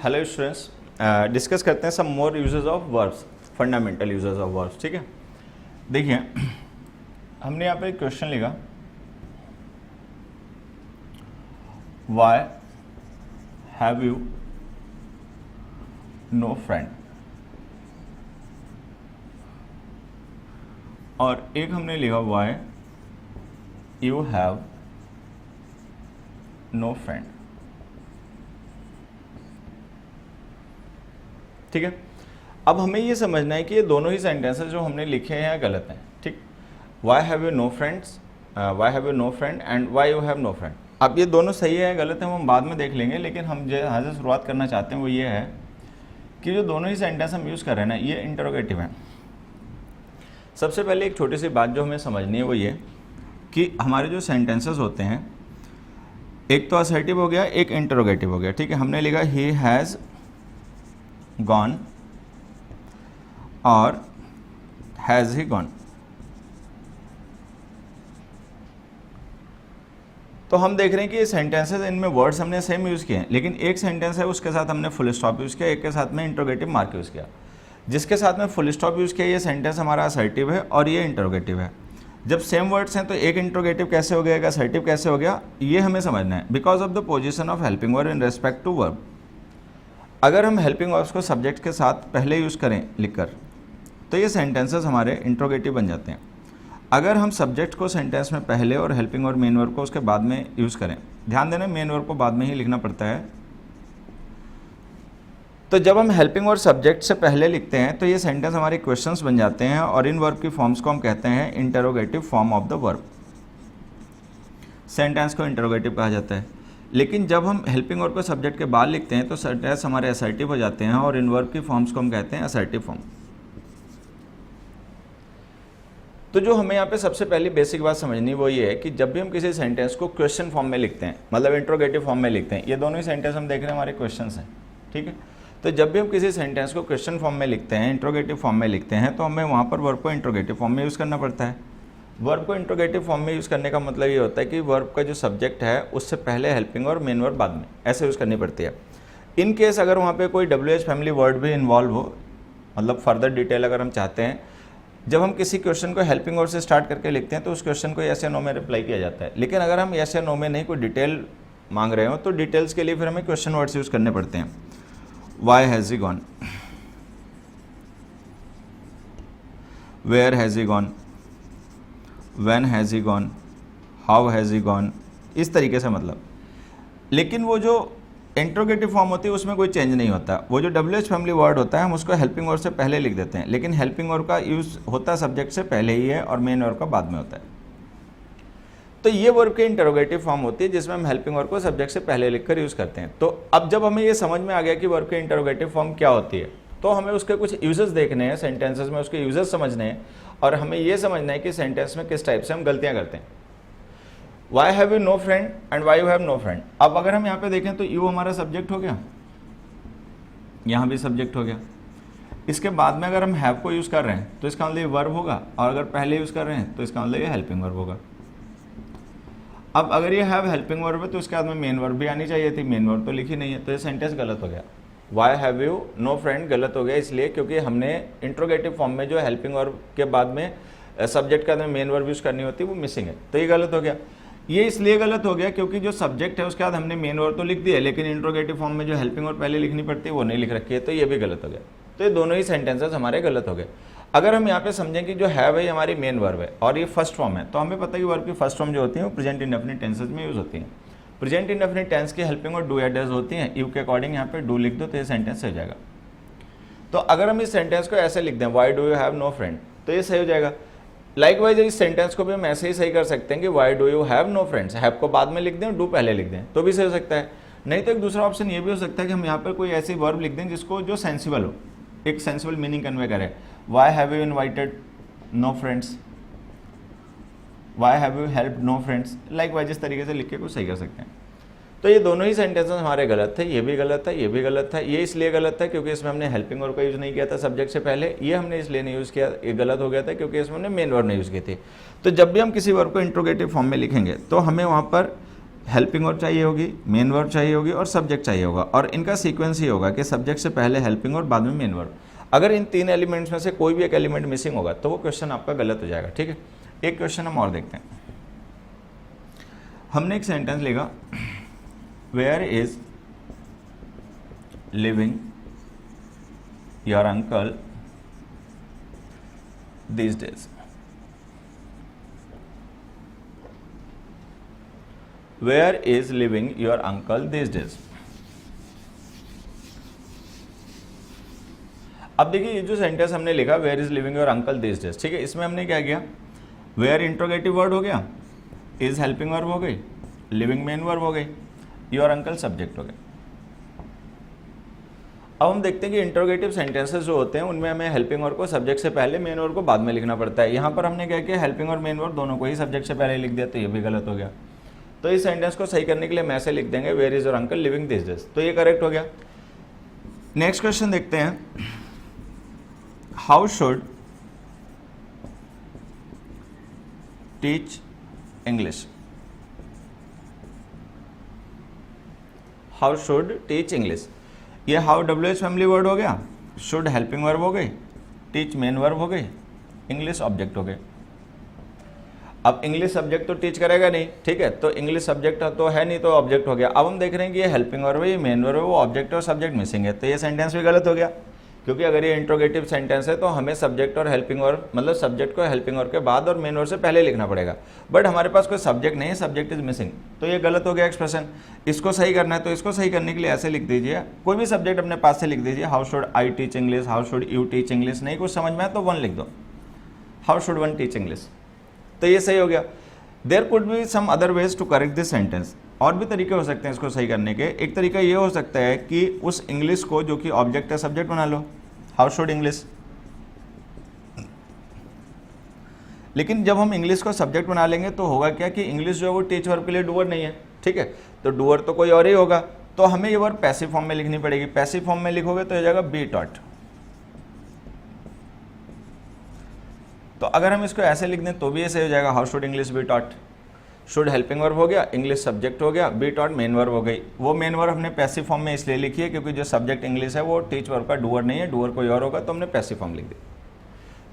Hello students, discuss करते हैं some more uses of verbs, fundamental uses of verbs. ठीक है, देखिए हमने यहाँ पे एक क्वेश्चन लिखा, why have you no friend, और एक हमने लिखा why you have no friend. ठीक है, अब हमें ये समझना है कि ये दोनों ही सेंटेंसेस जो हमने लिखे हैं गलत हैं। ठीक, why have you no friends, why have you no friend and why you have no friend. अब ये दोनों सही है गलत है वो हम बाद में देख लेंगे, लेकिन हम जो यहाँ से शुरुआत करना चाहते हैं वो ये है कि जो दोनों ही सेंटेंस हम यूज़ कर रहे हैं ना, ये इंटरोगेटिव हैं। सबसे पहले एक छोटी सी बात जो हमें समझनी है वो ये कि हमारे जो सेंटेंसेस होते हैं, एक तो असर्टिव हो गया, एक इंटरोगेटिव हो गया। ठीक है, हमने लिखा ही हैज़ गॉन और हैज़ ही गॉन। तो हम देख रहे हैं कि ये सेंटेंसेस, इनमें वर्ड्स हमने सेम यूज़ किए हैं, लेकिन एक सेंटेंस है उसके साथ हमने फुल स्टॉप यूज़ किया, एक के साथ में इंटरोगेटिव मार्क यूज़ किया। जिसके साथ में फुल स्टॉप यूज़ किया ये सेंटेंस हमारा असर्टिव है और ये इंटरोगेटिव है। जब सेम वर्ड्स हैं तो एक इंटरोगेटिव कैसे हो गया, एक असर्टिव कैसे हो गया, ये हमें समझना है। Because of the position of helping verb in respect to verb. अगर हम हेल्पिंग वर्ब्स को सब्जेक्ट के साथ पहले यूज़ करें लिखकर, तो ये सेंटेंसेस हमारे इंट्रोगेटिव बन जाते हैं। अगर हम सब्जेक्ट को सेंटेंस में पहले और हेल्पिंग और मेन वर्ब को उसके बाद में यूज़ करें, ध्यान देना मेन वर्ब को बाद में ही लिखना पड़ता है। तो जब हम हेल्पिंग और सब्जेक्ट से पहले लिखते हैं तो ये सेंटेंस हमारे क्वेश्चंस बन जाते हैं और इन वर्ब की फॉर्म्स को हम कहते हैं interrogative form of the verb. Sentence को इंटरोगेटिव कहा जाता है। लेकिन जब हम हेल्पिंग वर्ब को सब्जेक्ट के बाद लिखते हैं तो सेंटेंस हमारे असर्टिव हो जाते हैं और इन वर्ब की फॉर्म्स को हम कहते हैं असर्टिव फॉर्म। तो जो हमें यहाँ पे सबसे पहली बेसिक बात समझनी वो ये है कि जब भी हम किसी सेंटेंस को क्वेश्चन फॉर्म में लिखते हैं, मतलब इंट्रोगेटिव फॉर्म में लिखते हैं, ये दोनों ही सेंटेंस हम देख रहे हैं हमारे क्वेश्चंस हैं। ठीक है, तो जब भी हम किसी सेंटेंस को क्वेश्चन फॉर्म में लिखते हैं, इंट्रोगेटिव फॉर्म में लिखते हैं, तो हमें वहाँ पर वर्ब को इंट्रोगेटिव फॉर्म में यूज़ करना पड़ता है। वर्ब को इंट्रोगेटिव फॉर्म में यूज़ करने का मतलब ये होता है कि वर्ब का जो सब्जेक्ट है उससे पहले हेल्पिंग और मेन वर्ब बाद में, ऐसे यूज़ करनी पड़ती है। इन केस अगर वहाँ पे कोई WH फैमिली वर्ड भी इन्वॉल्व हो, मतलब फर्दर डिटेल अगर हम चाहते हैं, जब हम किसी क्वेश्चन को हेल्पिंग वर्ड से स्टार्ट करके लिखते हैं तो उस क्वेश्चन को यस या नो में रिप्लाई किया जाता है। लेकिन अगर हम यस या नो में नहीं कोई डिटेल मांग रहे हो तो डिटेल्स के लिए फिर हमें क्वेश्चन वर्ड्स यूज़ करने पड़ते हैं। Why has he gone, where has he gone, when has he gone, how has he gone, इस तरीके से मतलब। लेकिन वो जो इंट्रोगेटिव फॉर्म होती है उसमें कोई चेंज नहीं होता। वो जो WH फैमिली वर्ड होता है हम उसको हेल्पिंग वर्ड से पहले लिख देते हैं, लेकिन हेल्पिंग वर्ड का यूज़ होता है सब्जेक्ट से पहले ही है और मेन वर्ड का बाद में होता है। तो ये वर्ब की इंटरोगेटिव फॉर्म होती है जिसमें हम हेल्पिंग वर्ब को सब्जेक्ट से पहले लिखकर यूज़ करते हैं। तो अब जब हमें ये समझ में आ गया कि वर्ब की इंटरोगेटिव फॉर्म क्या होती है, तो हमें उसके कुछ यूजेस देखने हैं, सेंटेंसेस में उसके यूजेस समझने हैं और हमें ये समझना है कि सेंटेंस में किस टाइप से हम गलतियाँ करते हैं। Why have you no friend and why you have no friend. अब अगर हम यहाँ पे देखें तो यू हमारा सब्जेक्ट हो गया, यहाँ भी सब्जेक्ट हो गया। इसके बाद में अगर हम हैव को यूज़ कर रहे हैं तो इसका मतलब ये वर्ब होगा, और अगर पहले यूज़ कर रहे हैं तो इसका मतलब ये हेल्पिंग वर्ब होगा। अब अगर ये हैव हेल्पिंग वर्ब है तो इसके बाद में मेन वर्ब भी आनी चाहिए थी, मेन वर्ब तो लिखी नहीं है, तो ये सेंटेंस गलत हो गया। Y have you no friend गलत हो गया इसलिए क्योंकि हमने इंट्रोगेटिव फॉर्म में जो हेल्पिंग वर्ब के बाद में सब्जेक्ट के बाद में मेन वर्ब यूज़ करनी होती है वो मिसिंग है, तो ये गलत हो गया। ये इसलिए गलत हो गया क्योंकि जो सब्जेक्ट है उसके बाद हमने मेन वर्ब तो लिख दिया, लेकिन इंट्रोगेटिव फॉर्म में जो हेल्पिंग वर्ब पहले लिखनी पड़ती है वो नहीं लिख रखी है, तो ये भी गलत हो गया। तो ये दोनों ही सेंटेंसेस हमारे गलत हो गए। अगर हम यहाँ पे समझें कि जो हैव है हमारी मेन वर्ब है और ये फर्स्ट फॉर्म है, तो हमें पता है कि वर्ब की फर्स्ट फॉर्म जो होती है वो प्रेजेंट इंडेफिनिट टेंसेस में यूज़ होती है। प्रेजेंट इंडेफिनिट टेंस की हेल्पिंग और डू या डज होती हैं, यू के अकॉर्डिंग यहाँ पे डू लिख दो तो ये सेंटेंस सही हो जाएगा। तो अगर हम इस सेंटेंस को ऐसे लिख दें, why do you have no friend, तो ये सही हो जाएगा। लाइकवाइज इस सेंटेंस को भी हम ऐसे ही सही कर सकते हैं कि why do you have no friends, have को बाद में लिख दें, डू पहले लिख दें, तो भी सही हो सकता है। नहीं तो एक दूसरा ऑप्शन ये भी हो सकता है कि हम यहाँ पर कोई ऐसी वर्ब लिख दें जिसको जो सेंसिबल हो, एक सेंसिबल मीनिंग कन्वे करे। Why have you invited no friends, why have you helped no friends, likewise इस तरीके से लिख के कुछ सही कर सकते हैं। तो ये दोनों ही सेंटेंसेस हमारे गलत थे, ये भी गलत था, ये भी गलत था। ये इसलिए गलत था क्योंकि इसमें हमने हेल्पिंग वर्ब का यूज़ नहीं किया था सब्जेक्ट से पहले, ये हमने इसलिए नहीं यूज़ किया, ये गलत हो गया था क्योंकि इसमें हमने मेन वर्ब नहीं यूज़ की थी। तो जब भी हम किसी वर्ब को इंट्रोगेटिव फॉर्म में लिखेंगे तो हमें वहाँ पर हेल्पिंग वर्ब चाहिए होगी, मेन वर्ब चाहिए होगी और सब्जेक्ट चाहिए होगा, और इनका सीक्वेंस ही होगा कि सब्जेक्ट से पहले हेल्पिंग और बाद में मेन वर्ब। अगर इन तीन एलिमेंट्स में से कोई भी एक एलिमेंट मिसिंग होगा तो वो क्वेश्चन आपका गलत हो जाएगा, ठीक है। एक क्वेश्चन हम और देखते हैं। हमने एक सेंटेंस लिखा, where is living your uncle these days। Where is living your uncle these days? अब देखिए ये जो सेंटेंस हमने लिखा where is living your uncle this days, ठीक है, इसमें हमने क्या किया, वेयर इंट्रोगेटिव वर्ड हो गया, इज हेल्पिंग वर्ब हो गई, लिविंग मेन वर्ब हो गई, योर अंकल सब्जेक्ट हो गया। अब हम देखते हैं कि इंट्रोगेटिव सेंटेंसेस जो होते हैं उनमें हमें हेल्पिंग वर्ब को सब्जेक्ट से पहले, मेन वर्ब को बाद में लिखना पड़ता है। यहाँ पर हमने क्या किया, हेल्पिंग और मेन वर्ब दोनों को ही सब्जेक्ट से पहले लिख दिया, तो ये भी गलत हो गया। तो इस सेंटेंस को सही करने के लिए हम ऐसे लिख देंगे, where is your uncle living this days, तो ये करेक्ट हो गया। नेक्स्ट क्वेश्चन देखते हैं, how should teach English. How should teach English, ये हाउ WH फैमिली वर्ड हो गया, शुड हेल्पिंग वर्ब हो गई, टीच मेन वर्ब हो गई, इंग्लिश ऑब्जेक्ट हो गए। अब इंग्लिश सब्जेक्ट तो टीच करेगा नहीं, ठीक है, तो इंग्लिश सब्जेक्ट तो है नहीं, तो ऑब्जेक्ट हो गया। अब हम देख रहे हैं कि ये हेल्पिंग वर्ब है, ये मेन वर्ब है, वो ऑब्जेक्ट और सब्जेक्ट मिसिंग है, तो ये सेंटेंस भी गलत हो गया, क्योंकि अगर ये इंट्रोगेटिव सेंटेंस है तो हमें सब्जेक्ट और हेल्पिंग वर्ब, मतलब सब्जेक्ट को हेल्पिंग वर्ब के बाद और मेन वर्ब से पहले लिखना पड़ेगा, बट हमारे पास कोई सब्जेक्ट नहीं है, सब्जेक्ट इज मिसिंग, तो ये गलत हो गया एक्सप्रेशन। इसको सही करना है तो इसको सही करने के लिए ऐसे लिख दीजिए, कोई भी सब्जेक्ट अपने पास से लिख दीजिए, how should I teach English, how should you teach English, नहीं कुछ समझ में आए तो वन लिख दो, how should one teach English, तो ये सही हो गया। There could be some other ways to correct this sentence, और भी तरीके हो सकते हैं इसको सही करने के। एक तरीका ये हो सकता है कि उस इंग्लिश को जो कि ऑब्जेक्ट है सब्जेक्ट बना लो, हाउ शुड इंग्लिश, लेकिन जब हम इंग्लिश को सब्जेक्ट बना लेंगे तो होगा क्या कि इंग्लिश जो है वो टीच वर्ब के लिए डूअर नहीं है, ठीक है, तो डूअर तो कोई और ही होगा, तो हमें ये वर्ब पैसिव फॉर्म में लिखनी पड़ेगी। पैसिव फॉर्म में लिखोगे तो हो जाएगा बी टॉट, तो अगर हम इसको ऐसे लिख दें तो भी ऐसे हो जाएगा, how should English be taught, should helping verb हो गया, इंग्लिश सब्जेक्ट हो गया, बी टॉट मेन वर्ब हो गई। वो मेन वर्ब हमने पैसिव फॉर्म में इसलिए लिखी है क्योंकि जो सब्जेक्ट इंग्लिश है वो टीच वर्ब का डूअर नहीं है, डूअर कोई और होगा, तो हमने पैसिव फॉर्म लिख दी।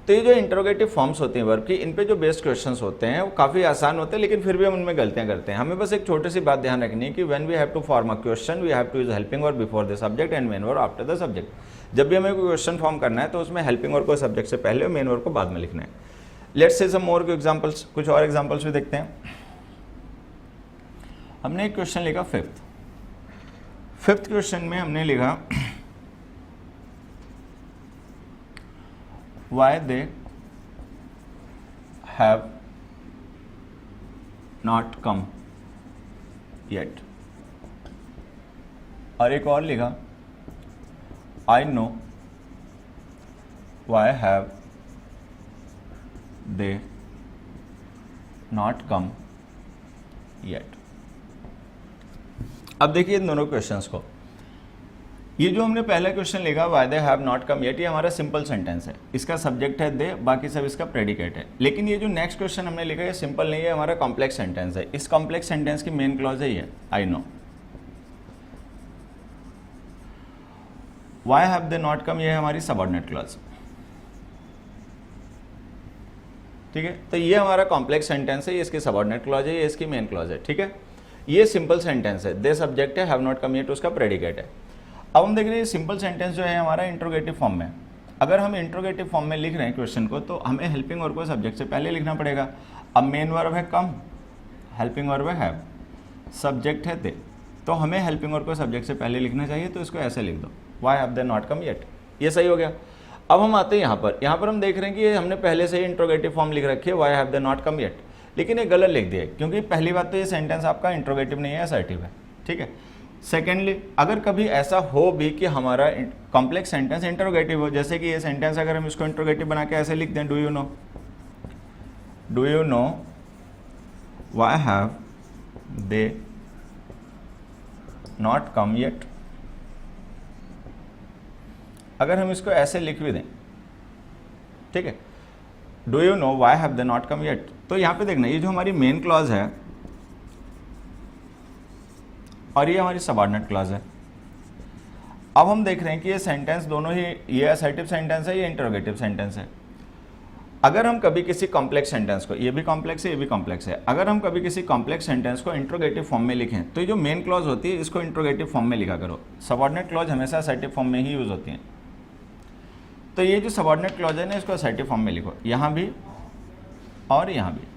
तो ये जो इंट्रोगेटिव फॉर्म्स होती हैं वर्ब की, इन पे जो बेस्ड क्वेश्चंस होते हैं वो काफ़ी आसान होते हैं, लेकिन फिर भी हम उनमें गलतियां करते हैं। हमें बस एक छोटी सी बात ध्यान रखनी है कि when we have to form a question we have to use helping verb before the subject and main verb after the subject. जब भी हमें कोई क्वेश्चन फॉर्म करना है तो उसमें हेल्पिंग वर्ब को सब्जेक्ट से पहले और मेन वर्ब को बाद में लिखना है। Let's say some more examples, कुछ और एग्जांपल्स भी देखते हैं। हमने एक क्वेश्चन लिखा फिफ्थ क्वेश्चन में हमने लिखा why they have not come yet, और एक और लिखा I know why have they not come yet. अब देखिए इन दोनों क्वेश्चंस को, ये जो हमने पहला क्वेश्चन लिखा why they have not come yet, ये हमारा सिंपल सेंटेंस है, इसका सब्जेक्ट है दे, बाकी सब इसका प्रेडिकेट है। लेकिन ये जो नेक्स्ट क्वेश्चन हमने लिखा ये सिंपल नहीं है, हमारा कॉम्प्लेक्स सेंटेंस है। इस कॉम्प्लेक्स सेंटेंस की मेन क्लॉज है ये I know. Why have they not come, ये है हमारी सबऑर्डिनेट क्लॉज, ठीक है, तो ये हमारा कॉम्प्लेक्स सेंटेंस है, ये इसकी सबऑर्डिनेट क्लॉज है, ये इसकी मेन क्लॉज है, ठीक है। ये सिंपल सेंटेंस है, दे सब्जेक्ट है, हैव नॉट कम येट उसका प्रेडिकेट है। अब हम देख रहे हैं सिंपल सेंटेंस जो है हमारा इंट्रोगेटिव फॉर्म में, अगर हम इंट्रोगेटिव फॉर्म में लिख रहे हैं क्वेश्चन को तो हमें हेल्पिंग वर्ब को सब्जेक्ट से पहले लिखना पड़ेगा। अब मेन वर्ब है कम, हेल्पिंग वर्ब है हैव, सब्जेक्ट है दे, तो हमें हेल्पिंग वर्ब को सब्जेक्ट से पहले लिखना चाहिए, तो इसको ऐसे लिख दो why have they not come yet, ये सही हो गया। अब हम आते हैं यहाँ पर हम देख रहे हैं कि ये हमने पहले से ही इंट्रोगेटिव फॉर्म लिख रखी है why have they not come yet, लेकिन ये गलत लिख दिया है, क्योंकि पहली बात तो ये सेंटेंस आपका इंट्रोगेटिव नहीं है, असर्टिव है, ठीक है। सेकेंडली, अगर कभी ऐसा हो भी कि हमारा कॉम्प्लेक्स सेंटेंस इंट्रोगेटिव हो, जैसे कि ये सेंटेंस अगर हम इसको इंट्रोगेटिव बना के ऐसे लिख दें, do you know why have they not come yet, अगर हम इसको ऐसे लिख भी दें, ठीक है, do you know why have they not come yet, तो यहाँ पे देखना ये जो हमारी मेन क्लॉज है और ये हमारी सबऑर्डिनेट क्लॉज है। अब हम देख रहे हैं कि ये सेंटेंस दोनों ही, ये असर्टिव सेंटेंस है, ये इंटरोगेटिव सेंटेंस है। अगर हम कभी किसी कॉम्प्लेक्स सेंटेंस को, ये भी कॉम्प्लेक्स है, ये भी कॉम्प्लेक्स है, अगर हम कभी किसी कॉम्प्लेक्स सेंटेंस को इंट्रोगेटिव फॉर्म में लिखें तो ये जो मेन क्लॉज होती है इसको इंट्रोगेटिव फॉर्म में लिखा करो। सबऑर्डिनेट क्लॉज हमेशा असर्टिव फॉर्म में ही यूज होती हैं। तो ये जो सबऑर्डिनेट क्लॉज है ना, इसको असर्टिव फॉर्म में लिखो, यहाँ भी और यहाँ भी।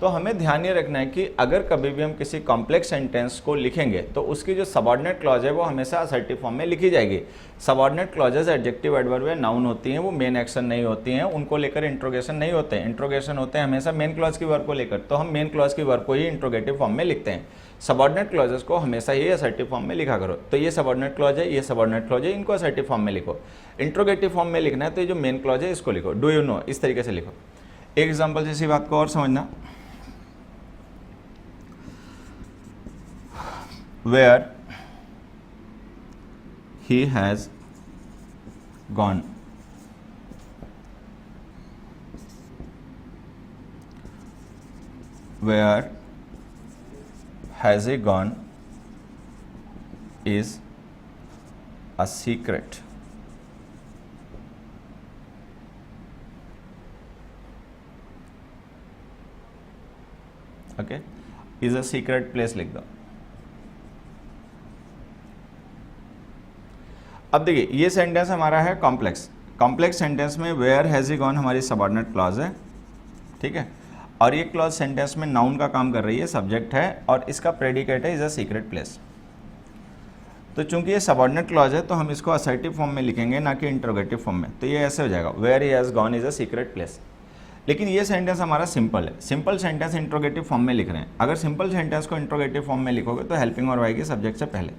तो हमें ध्यान ये रखना है कि अगर कभी भी हम किसी कॉम्प्लेक्स सेंटेंस को लिखेंगे तो उसकी जो सबऑर्डिनेट क्लॉज है वो हमेशा असर्टिव फॉर्म में लिखी जाएगी। सबऑर्डिनेट क्लॉजेज एडजेक्टिव, एडवर्ब या नाउन होती हैं, वो मेन एक्शन नहीं होती हैं, उनको लेकर इंट्रोगेशन नहीं होते हैं। इंट्रोगेशन होते हैं हमेशा मेन क्लॉज की वर्ब को लेकर, तो हम मेन क्लॉज की वर्ब को ही इंट्रोगेटिव फॉर्म में लिखते हैं। सबऑर्डिनेट क्लॉजेस को हमेशा ही असर्टिव फॉर्म में लिखा करो। तो ये सबऑर्डिनेट क्लॉज है, ये सबऑर्डिनेट क्लॉज है, इनको असर्टिव फॉर्म में लिखो। इंट्रोगेटिव फॉर्म में लिखना है तो ये जो मेन क्लॉज है इसको लिखो, डू यू नो, इस तरीके से लिखो। एक एग्जाम्पल से इसी बात को और समझना, where he has gone, where has he gone is a secret. Okay, is a secret place लिख दो। अब देखिए ये सेंटेंस हमारा है कॉम्प्लेक्स। कॉम्प्लेक्स सेंटेंस में वेयर हैज ही गॉन हमारी सबऑर्डिनेट क्लॉज है, ठीक है, और ये क्लॉज सेंटेंस में नाउन का काम कर रही है, सब्जेक्ट है, और इसका प्रेडिकेट है इज अ सीक्रेट प्लेस। तो चूंकि ये सबऑर्डिनेट क्लॉज है तो हम इसको असर्टिव फॉर्म में लिखेंगे, ना कि इंट्रोगेटिव फॉर्म में। तो ये ऐसे हो जाएगा, where he has gone is a secret place. लेकिन ये सेंटेंस हमारा सिंपल है, सिंपल सेंटेंस इंट्रोगेटिव फॉर्म में लिख रहे हैं। अगर सिंपल सेंटेंस को इंट्रोगेटिव फॉर्म में लिखोगे तो हेल्पिंग और आएगी सब्जेक्ट से पहले।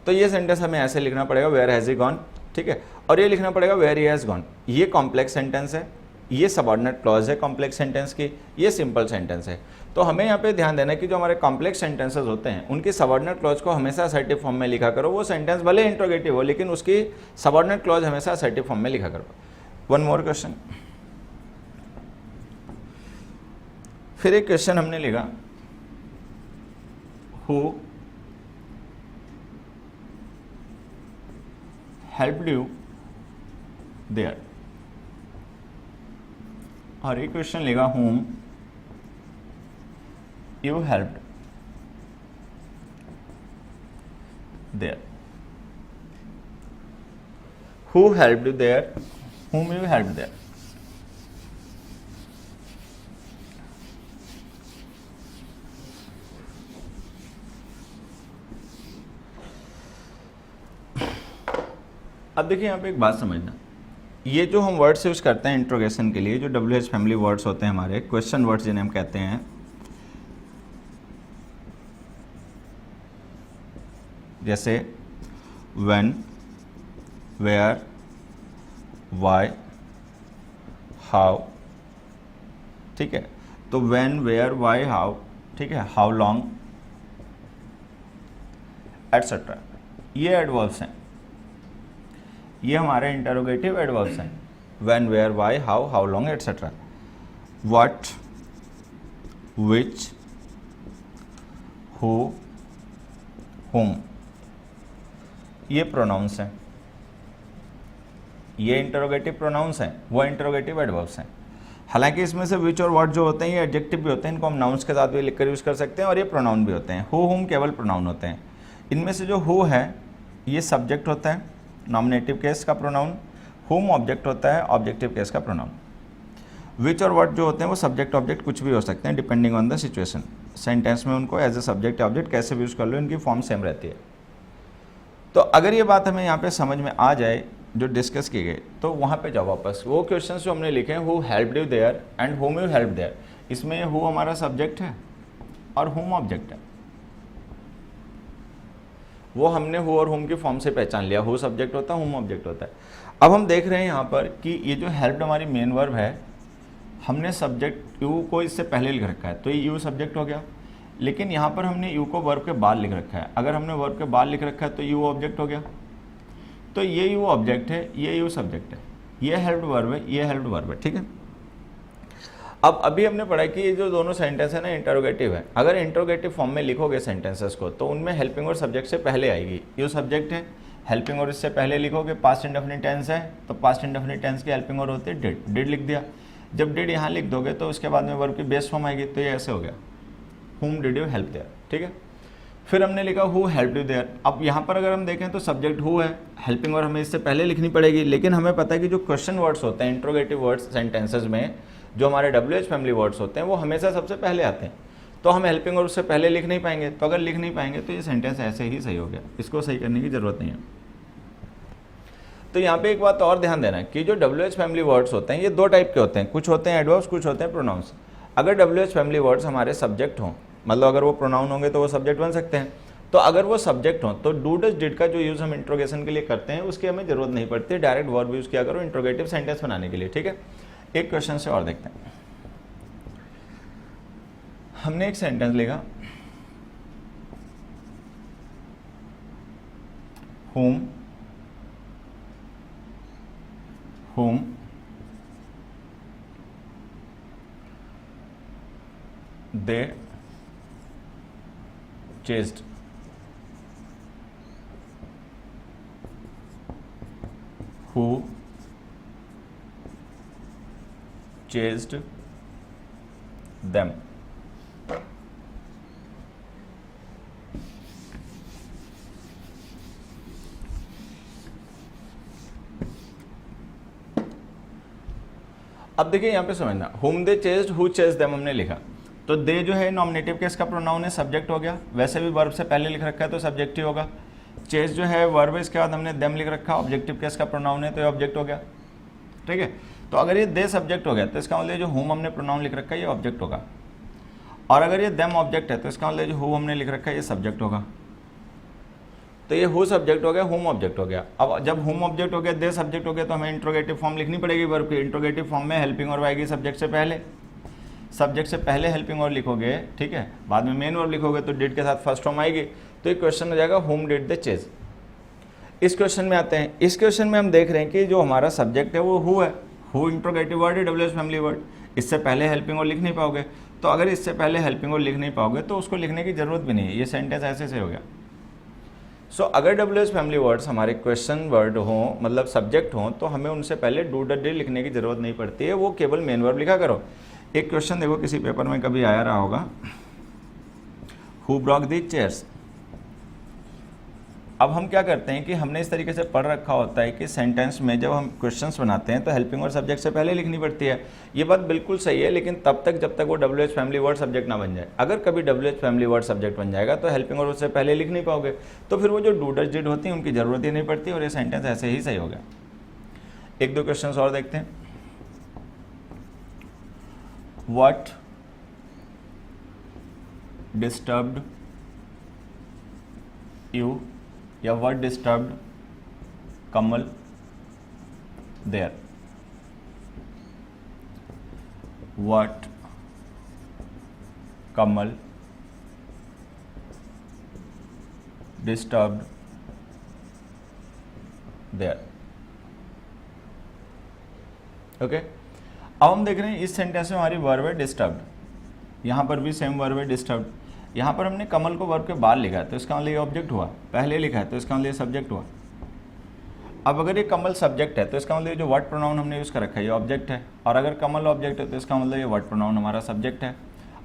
तो ये सेंटेंस हमें ऐसे लिखना पड़ेगा, वेयर हैज ही गॉन, ठीक है, और ये लिखना पड़ेगा वेयर ही हैज गॉन। ये कॉम्प्लेक्स सेंटेंस है, ये सबऑर्डिनेट क्लॉज है कॉम्प्लेक्स सेंटेंस की, ये सिंपल सेंटेंस है। तो हमें यहाँ पे ध्यान देना है कि जो हमारे कॉम्प्लेक्स सेंटेंसेस होते हैं उनकी सबऑर्डिनेट क्लॉज को हमेशा असर्टिव फॉर्म में लिखा करो। वो सेंटेंस भले इंट्रोगेटिव हो लेकिन उसकी सबऑर्डिनेट क्लॉज हमेशा असर्टिव फॉर्म में लिखा करो। वन मोर क्वेश्चन, फिर एक क्वेश्चन हमने लिखा, हु हेल्प्ड यू देयर, और एक क्वेश्चन लिखा whom you helped there, who helped you there, whom you helped there। अब देखिए यहाँ पे एक बात समझना, ये जो हम वर्ड्स यूज करते हैं इंट्रोगेशन के लिए, जो WH फैमिली वर्ड्स होते हैं हमारे, क्वेश्चन वर्ड्स जिन्हें हम कहते हैं, जैसे व्हेन, वेयर, व्हाई, हाउ, ठीक है। तो व्हेन, वेयर, व्हाई, हाउ, ठीक है, हाउ लॉन्ग, एटसेट्रा, ये एडवर्ब्स हैं, ये हमारे इंटरोगेटिव एडवर्ब्स हैं। When, where, why, how long, etcetera. What, which, who, whom, ये प्रोनाउंस हैं, ये इंटरोगेटिव प्रोनाउंस हैं, वो इंटरोगेटिव एडवर्ब्स हैं। हालांकि इसमें से विच और व्हाट जो होते हैं ये एडजेक्टिव भी होते हैं, इनको हम नाउन्स के साथ भी लिखकर यूज़ कर सकते हैं, और ये प्रोनाउन भी होते हैं। हु, हुम केवल प्रोनाउन होते हैं। इनमें से जो हु है ये सब्जेक्ट होता है, नॉमिनेटिव केस का प्रोनाउन, हुम ऑब्जेक्ट होता है, ऑब्जेक्टिव केस का प्रोनाउन। विच और व्हाट जो होते हैं वो सब्जेक्ट ऑब्जेक्ट कुछ भी हो सकते हैं depending on the situation. Sentence में उनको एज ए सब्जेक्ट ऑब्जेक्ट कैसे भी यूज़ कर लो, इनकी फॉर्म सेम रहती है। तो अगर ये बात हमें यहाँ पे समझ में आ जाए जो डिस्कस की गई, तो वहाँ पे जाओ वापस, वो क्वेश्चन जो हमने लिखे हैं, who helped you there and whom you help there, इसमें हु हमारा सब्जेक्ट है और हुम ऑब्जेक्ट है। वो हमने हु और हुम की फॉर्म से पहचान लिया, हु सब्जेक्ट होता है, हुम ऑब्जेक्ट होता है। अब हम देख रहे हैं यहाँ पर कि ये जो हेल्प्ड हमारी मेन वर्ब है, हमने सब्जेक्ट यू को इससे पहले लिख रखा है, तो ये यू सब्जेक्ट हो गया। लेकिन यहाँ पर हमने यू को वर्ब के बाद लिख रखा है, अगर हमने वर्ब के बाद लिख रखा है तो यू ऑब्जेक्ट हो गया। तो ये यू ऑब्जेक्ट है, ये यू सब्जेक्ट है, ये हेल्प्ड वर्ब है, ये हेल्प्ड वर्ब है, ठीक है। अब अभी हमने पढ़ा कि ये जो दोनों सेंटेंस है ना इंटरोगेटिव है, अगर इंटरोगेटिव फॉर्म में लिखोगे सेंटेंसेस को तो उनमें हेल्पिंग और सब्जेक्ट से पहले आएगी। ये सब्जेक्ट है, हेल्पिंग और इससे पहले लिखोगे, पास्ट इंडेफिनिट टेंस है तो पास्ट इंडेफिनिट टेंस की हेल्पिंग और होती है डिड, डिड लिख दिया। जब डिड यहाँ लिख दोगे तो उसके बाद में वर्ब की बेस फॉर्म आएगी, तो ये ऐसे हो गया whom did you help there, ठीक है। फिर हमने लिखा who helped you there। अब यहाँ पर अगर हम देखें तो सब्जेक्ट who है, हेल्पिंग और हमें इससे पहले लिखनी पड़ेगी, लेकिन हमें पता है कि जो क्वेश्चन वर्ड्स होते हैं इंट्रोगेटिव वर्ड्स सेंटेंसेज में, जो हमारे WH फैमिली वर्ड्स होते हैं वो हमेशा सबसे पहले आते हैं, तो हम हेल्पिंग और उससे पहले लिख नहीं पाएंगे। तो अगर लिख नहीं पाएंगे तो ये सेंटेंस ऐसे ही सही हो गया, इसको सही करने की ज़रूरत नहीं है। तो यहाँ पे एक बात और ध्यान देना कि जो WH फैमिली वर्ड्स होते हैं ये दो टाइप के होते हैं, कुछ होते हैं एडवर्ब्स, कुछ होते हैं प्रोनाउंस। अगर WH फैमिली वर्ड्स हमारे सब्जेक्ट हों, मतलब अगर वो प्रोनाउन होंगे तो वो सब्जेक्ट बन सकते हैं, तो अगर वो सब्जेक्ट हों तो डू डज डिड का जो यूज़ हम इंट्रोगेशन के लिए करते हैं उसकी हमें ज़रूरत नहीं पड़ती, डायरेक्ट वर्ब यूज़ किया करो इंट्रोगेटिव सेंटेंस बनाने के लिए, ठीक है। एक क्वेश्चन से और देखते हैं। हमने एक सेंटेंस लिखा whom they chased, who chased them। अब देखिए यहाँ पे समझना, whom they chased, who chased them हमने लिखा, तो दे जो है नॉमिनेटिव केस का प्रोनाउन है, सब्जेक्ट हो गया, वैसे भी वर्ब से पहले लिख रखा है तो सब्जेक्ट ही होगा। चेस जो है वर्ब है, इसके बाद हमने देम लिख रखा, ऑब्जेक्टिव केस का प्रोनाउन है तो ये ऑब्जेक्ट हो गया, ठीक है। तो अगर ये दे सब्जेक्ट हो गया तो इसका मतलब जो whom हमने प्रोनाउन लिख रखा है ये ऑब्जेक्ट होगा, और अगर ये देम ऑब्जेक्ट है तो इसका मतलब जो who हमने लिख रखा है ये सब्जेक्ट होगा। तो ये who सब्जेक्ट हो गया, whom ऑब्जेक्ट हो गया। अब जब whom ऑब्जेक्ट हो गया, दे सब्जेक्ट हो गया, तो हमें इंट्रोगेटिव फॉर्म लिखनी पड़ेगी वर्ब की। इंट्रोगेटिव फॉर्म में हेल्पिंग वर्ब आएगी सब्जेक्ट से पहले, सब्जेक्ट से पहले हेल्पिंग वर्ब लिखोगे, ठीक है, बाद में मेन वर्ब लिखोगे तो डिड के साथ फर्स्ट फॉर्म आएगी, तो ये क्वेश्चन हो जाएगा whom did they chase। इस क्वेश्चन में आते हैं, इस क्वेश्चन में हम देख रहे हैं कि जो हमारा सब्जेक्ट है वो who है, who इंट्रोगेटिव वर्ड है, WH फैमिली वर्ड, इससे पहले हेल्पिंग वर्ब लिख नहीं पाओगे, तो अगर इससे पहले हेल्पिंग वर्ब लिख नहीं पाओगे तो उसको लिखने की जरूरत भी नहीं है, ये सेंटेंस ऐसे से हो गया। सो अगर WH फैमिली वर्ड्स हमारे क्वेश्चन वर्ड हों, मतलब सब्जेक्ट हों, तो हमें उनसे पहले डू डज डिड लिखने की जरूरत नहीं पड़ती है, वो केवल मेन वर्ब लिखा करो। एक क्वेश्चन देखो किसी पेपर में कभी आया रहा होगा, हु ब्रॉक दी चेयर्स। अब हम क्या करते हैं कि हमने इस तरीके से पढ़ रखा होता है कि सेंटेंस में जब हम क्वेश्चंस बनाते हैं तो हेल्पिंग और सब्जेक्ट से पहले लिखनी पड़ती है। ये बात बिल्कुल सही है, लेकिन तब तक जब तक वो WH फैमिली वर्ड सब्जेक्ट ना बन जाए। अगर कभी WH फैमिली वर्ड सब्जेक्ट बन जाएगा तो हेल्पिंग और उससे पहले लिख नहीं पाओगे, तो फिर वो जो डू डज डिड होती है उनकी ज़रूरत ही नहीं पड़ती और ये सेंटेंस ऐसे ही सही हो गया। एक दो क्वेश्चन और देखते हैं। व्हाट डिस्टर्ब्ड यू या what disturbed Kamal there. What Kamal disturbed there. Okay, अब हम देख रहे हैं इस सेंटेंस में हमारी वर्ब है डिस्टर्ब्ड, यहाँ पर भी सेम वर्ब है डिस्टर्ब्ड। यहाँ पर हमने कमल को वर्ब के बाद लिखा है तो इसका मतलब ये ऑब्जेक्ट हुआ, पहले लिखा है तो इसका मतलब ये सब्जेक्ट हुआ। अब अगर ये कमल सब्जेक्ट है तो इसका मतलब ये जो वर्ड प्रोनाउन हमने यूज़ कर रखा है ये ऑब्जेक्ट है, और अगर कमल ऑब्जेक्ट है तो इसका मतलब ये वर्ड प्रोनाउन हमारा सब्जेक्ट है।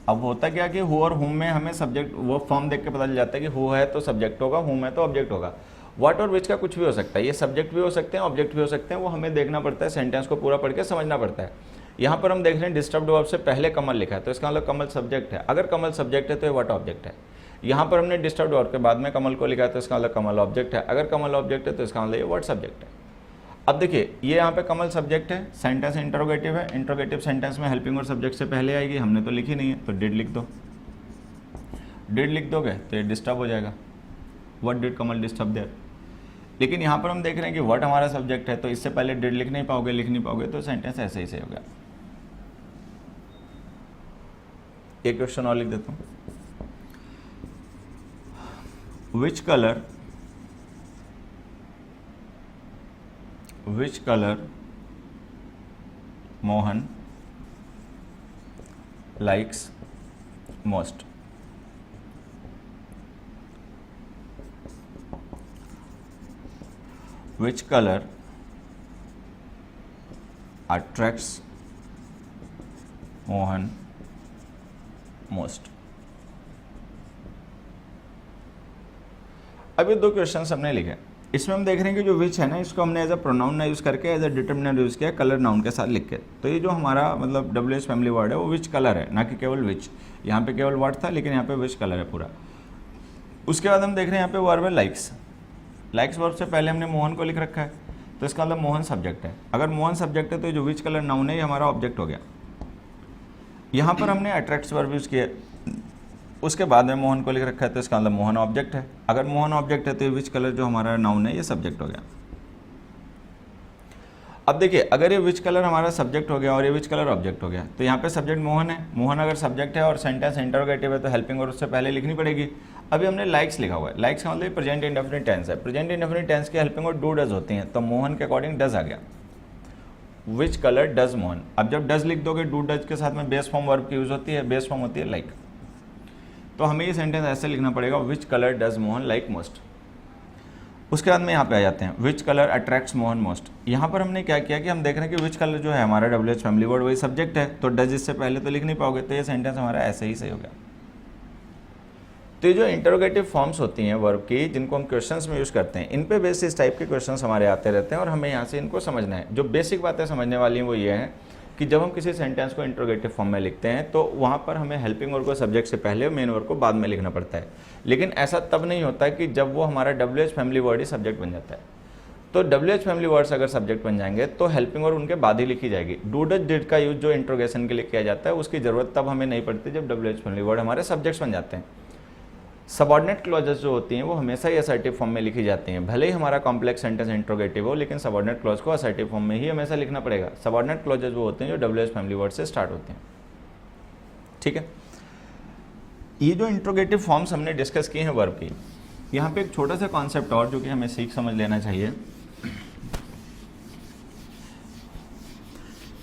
अब होता क्या कि हु और हुम में हमें सब्जेक्ट वो फॉर्म देख के पता चल जाता है कि हु है तो सब्जेक्ट होगा, हुम है तो ऑब्जेक्ट होगा। व्हाट और विच का कुछ भी हो सकता है, ये सब्जेक्ट भी हो सकते हैं, ऑब्जेक्ट भी हो सकते हैं, वो हमें देखना पड़ता है, सेंटेंस को पूरा पढ़ के समझना पड़ता है। यहाँ पर हम देख रहे हैं डिस्टर्ब्ड वर्ब से पहले कमल लिखा है तो इसका मतलब कमल सब्जेक्ट है, अगर कमल सब्जेक्ट है तो ये व्हाट ऑब्जेक्ट है। यहाँ पर हमने डिस्टर्ब्ड वर्ब के बाद में कमल को लिखा है तो इसका मतलब कमल ऑब्जेक्ट है, अगर कमल ऑब्जेक्ट है तो इसका मतलब ये व्हाट सब्जेक्ट है। अब देखिए ये यहाँ पे कमल सब्जेक्ट है, सेंटेंस इंटरोगेटिव है, इंटरोगेटिव सेंटेंस में हेल्पिंग और सब्जेक्ट से पहले आएगी, हमने तो लिखी नहीं है तो डिड लिख दो। डिड लिख दोगे तो ये डिस्टर्ब हो जाएगा, what did Kamal disturb there. लेकिन यहाँ पर हम देख रहे हैं कि व्हाट हमारा सब्जेक्ट है तो इससे पहले डिड लिख नहीं पाओगे तो सेंटेंस ऐसे ही सही हो गया। एक क्वेश्चन और लिख देता हूँ। Which colour Mohan likes most. Which color attracts Mohan most? अभी दो क्वेश्चन हमने लिखे, इसमें हम देख रहे हैं कि जो विच है ना, इसको हमने एज अ प्रोनाउन ना यूज़ करके एज अ डिटर्मिनर यूज़ किया कलर नाउन के साथ लिख के। तो ये जो हमारा मतलब WH फैमिली वर्ड है वो विच कलर है, ना कि केवल विच। यहाँ पे केवल वर्ड था लेकिन यहाँ पे विच कलर है पूरा। उसके बाद हम देख रहे हैं यहाँ पे वर्ब है लाइक्स। लाइक्स वर्ब से पहले हमने मोहन को लिख रखा है, तो इसका मतलब मोहन सब्जेक्ट है। अगर मोहन सब्जेक्ट है तो जो विच कलर नाउन है ये हमारा ऑब्जेक्ट हो गया। यहाँ पर हमने अट्रैक्ट्स वर्ब यूज़ किया, उसके बाद में मोहन को लिख रखा है, तो इसका मतलब मोहन ऑब्जेक्ट है। अगर मोहन ऑब्जेक्ट है तो ये विच कलर जो हमारा नाउन है ये सब्जेक्ट हो गया। अब देखिए, अगर ये विच कलर हमारा सब्जेक्ट हो गया और ये विच कलर ऑब्जेक्ट हो गया, तो यहाँ पे सब्जेक्ट मोहन है। मोहन अगर सब्जेक्ट है और सेंटेंस इंटरोगेटिव है तो हेल्पिंग वर्ब उससे पहले लिखनी पड़ेगी। अभी हमने लाइक्स लिखा हुआ है, लाइक्स का मतलब प्रेजेंट इंडेफिनिट टेंस है। प्रेजेंट इंडेफिनिट टेंस की हेल्पिंग वर्ब डू डज होती हैं, तो मोहन के अकॉर्डिंग डज आ गया। Which colour does Mohan. अब जब डज लिख दोगे, डू डज के साथ में बेस फॉर्म वर्ब की यूज होती है, बेस फॉर्म होती है लाइक। तो हमें ये सेंटेंस ऐसे लिखना पड़ेगा, which colour does Mohan like most. उसके बाद में यहाँ पे आ जाते हैं, which colour attracts Mohan most. यहाँ पर हमने क्या किया कि हम देख रहे हैं कि विच कलर जो है हमारा WH फैमिली वर्ड वही सब्जेक्ट है, तो डज इससे पहले तो लिख नहीं पाओगे, तो ये सेंटेंस हमारा ऐसे ही सही हो गया। तो ये जो इंटरोगेटिव फॉर्म्स होती हैं वर्ब की, जिनको हम क्वेश्चंस में यूज़ करते हैं, इन पे बेस इस टाइप के क्वेश्चंस हमारे आते रहते हैं और हमें यहाँ से इनको समझना है। जो बेसिक बातें समझने वाली हैं वो ये हैं कि जब हम किसी सेंटेंस को इंटरोगेटिव फॉर्म में लिखते हैं तो वहाँ पर हमें हेल्पिंग वर्ब को सब्जेक्ट से पहले और मेन वर्ब को बाद में लिखना पड़ता है। लेकिन ऐसा तब नहीं होता कि जब वो हमारा WH फैमिली वर्ड ही सब्जेक्ट बन जाता है। तो WH फैमिली वर्ड्स अगर सब्जेक्ट बन जाएंगे तो हेल्पिंग वर्ब उनके बाद ही लिखी जाएगी। डू डज डिड का यूज जो इंट्रोगेशन के लिए किया जाता है उसकी ज़रूरत तब हमें नहीं पड़ती जब WH फैमिली वर्ड हमारे सब्जेक्ट्स बन जाते हैं। सबऑर्डिनेट क्लॉजेस जो होती हैं वो हमेशा ही असर्टिव फॉर्म में लिखी जाती हैं, भले ही हमारा कॉम्प्लेक्स सेंटेंस इंट्रोगेटिव हो, लेकिन सबऑर्डिनेट क्लॉज को असर्टिव फॉर्म में ही हमेशा लिखना पड़ेगा। सबऑर्डिनेट क्लॉजेस वो होते हैं जो WH फैमिली वर्ड से स्टार्ट होते हैं। ठीक है, ये जो इंट्रोगेटिव फॉर्म्स हमने डिस्कस किए हैं वर्ब की, यहाँ पे एक छोटा सा कॉन्सेप्ट और जो कि हमें सीख समझ लेना चाहिए,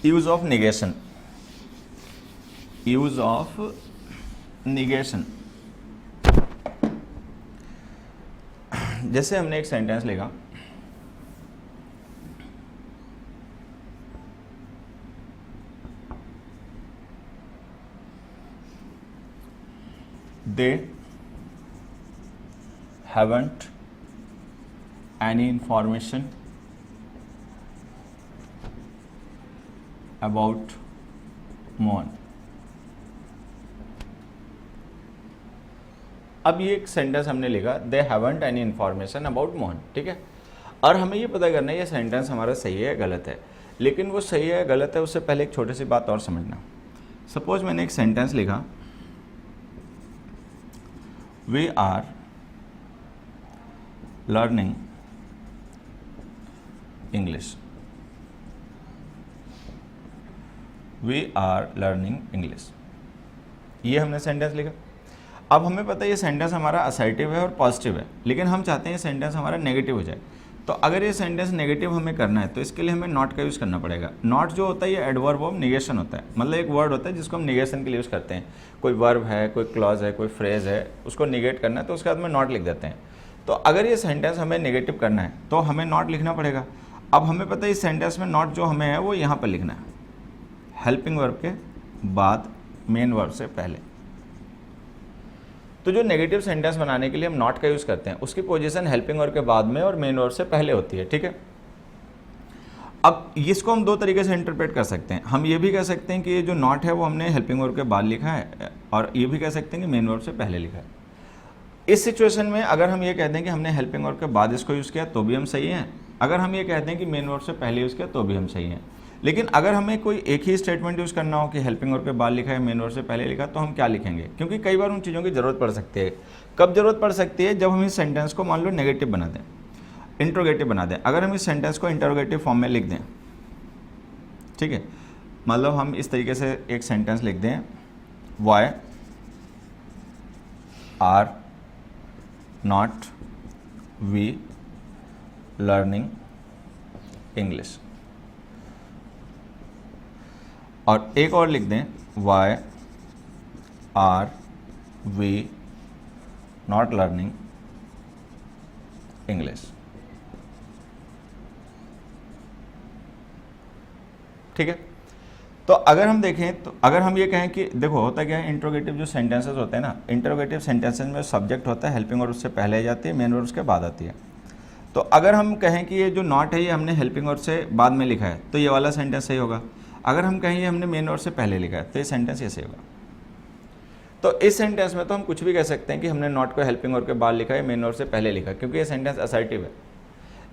use of negation. Use of negation. जैसे हमने एक सेंटेंस लिखा, दे haven't any information about Mohan। अब ये एक सेंटेंस हमने लिखा, they haven't any information about Mohan. ठीक है, और हमें ये पता करना है ये सेंटेंस हमारा सही है या गलत है। लेकिन वो सही है या गलत है उससे पहले एक छोटी सी बात और समझना। सपोज मैंने एक सेंटेंस लिखा, we are learning English. We are learning English, ये हमने सेंटेंस लिखा। अब हमें पता है ये सेंटेंस हमारा असर्टिव है और पॉजिटिव है, लेकिन हम चाहते हैं ये सेंटेंस हमारा नेगेटिव हो जाए। तो अगर ये सेंटेंस नेगेटिव हमें करना है तो इसके लिए हमें नॉट का यूज़ करना पड़ेगा। नॉट जो होता है ये एडवर्ब ऑफ निगेशन होता है, मतलब एक वर्ड होता है जिसको हम निगेशन के लिए यूज़ करते हैं। कोई वर्ब है, कोई क्लॉज है, कोई फ्रेज है, उसको निगेट करना है तो उसके बाद में नॉट लिख देते हैं। तो अगर ये सेंटेंस हमें नेगेटिव करना है तो हमें नॉट लिखना पड़ेगा। अब हमें पता है इस सेंटेंस में नॉट जो हमें है वो यहाँ पर लिखना है, हेल्पिंग वर्ब के बाद मेन वर्ब से पहले। तो जो नेगेटिव सेंटेंस बनाने के लिए हम नॉट का यूज़ करते हैं उसकी पोजीशन हेल्पिंग वर्ब के बाद में और मेन वर्ब से पहले होती है। ठीक है, अब इसको हम दो तरीके से इंटरप्रेट कर सकते हैं। हम ये भी कह सकते हैं कि ये जो नॉट है वो हमने हेल्पिंग वर्ब के बाद लिखा है, और ये भी कह सकते हैं कि मेन वर्ब से पहले लिखा है। इस सिचुएशन में अगर हम ये कहते हैं कि हमने हेल्पिंग वर्ब के बाद इसको यूज़ किया तो भी हम सही हैं, अगर हम ये कहते हैं कि मेन वर्ब से पहले यूज़ किया तो भी हम सही हैं। लेकिन अगर हमें कोई एक ही स्टेटमेंट यूज़ करना हो कि हेल्पिंग वर्ब के बाद लिखा है, मेन वर्ब से पहले लिखा, तो हम क्या लिखेंगे? क्योंकि कई बार उन चीज़ों की ज़रूरत पड़ सकती है। कब ज़रूरत पड़ सकती है? जब हम इस सेंटेंस को मान लो नेगेटिव बना दें, इंट्रोगेटिव बना दें। अगर हम इस सेंटेंस को इंटरोगेटिव फॉर्म में लिख दें, ठीक है, मतलब हम इस तरीके से एक सेंटेंस लिख दें, why are not we learning English, और एक और लिख दें, why are we not learning English. ठीक है, तो अगर हम देखें तो अगर हम ये कहें कि देखो होता क्या है, इंट्रोगेटिव जो सेंटेंसेस होते हैं ना, इंट्रोगेटिव सेंटेंसेस में सब्जेक्ट होता है, हेल्पिंग वर्ब उससे पहले आ जाती है, मेन वर्ब उसके बाद आती है। तो अगर हम कहें कि ये जो नॉट है ये हमने हेल्पिंग वर्ब से बाद में लिखा है तो ये वाला सेंटेंस सही होगा। अगर हम कहें ये हमने मेन वर्ब से पहले लिखा है तो ये सेंटेंस ये सही होगा। तो इस सेंटेंस में तो हम कुछ भी कह सकते हैं कि हमने नॉट को हेल्पिंग वर्ब के बाद लिखा है, मेन वर्ब से पहले लिखा है, क्योंकि ये सेंटेंस असर्टिव है।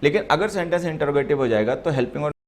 लेकिन अगर सेंटेंस इंटरोगेटिव हो जाएगा तो हेल्पिंग वर्ब